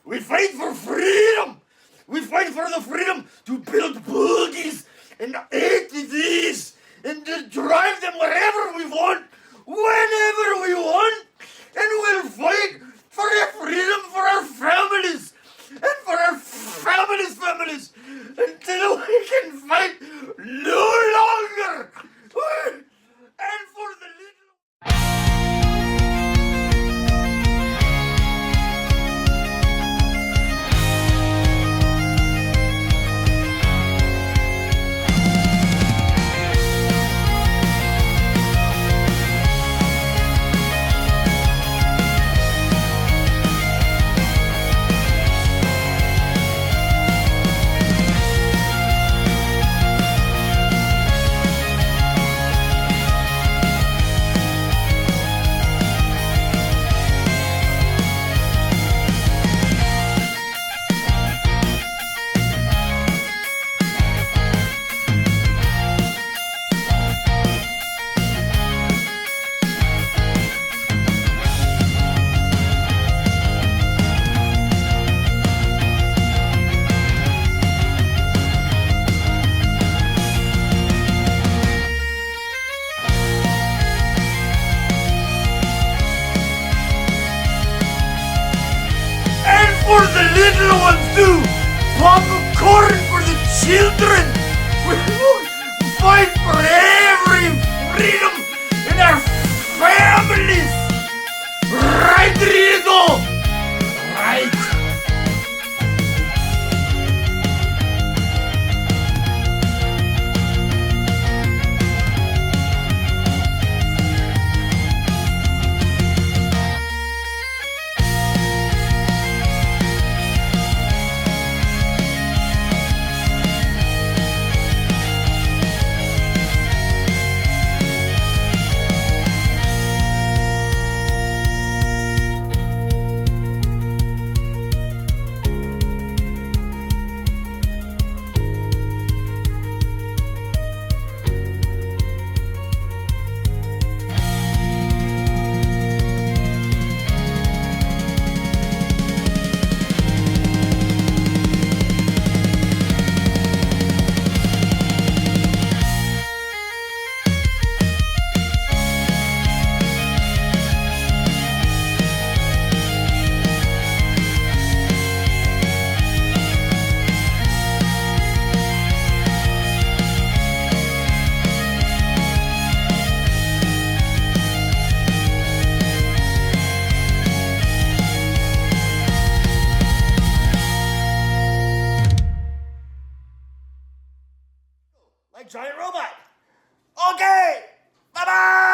We fight for freedom. We fight for the freedom to build buggies and ATVs and to drive them wherever we want, whenever we want. And we'll fight for the freedom for our families and for our families until we can fight no longer. And for the little... For the little ones too! Popcorn for the children! We will fight for every freedom in our families! Right, Rigo? Right! Like giant robot. Okay. Bye-bye.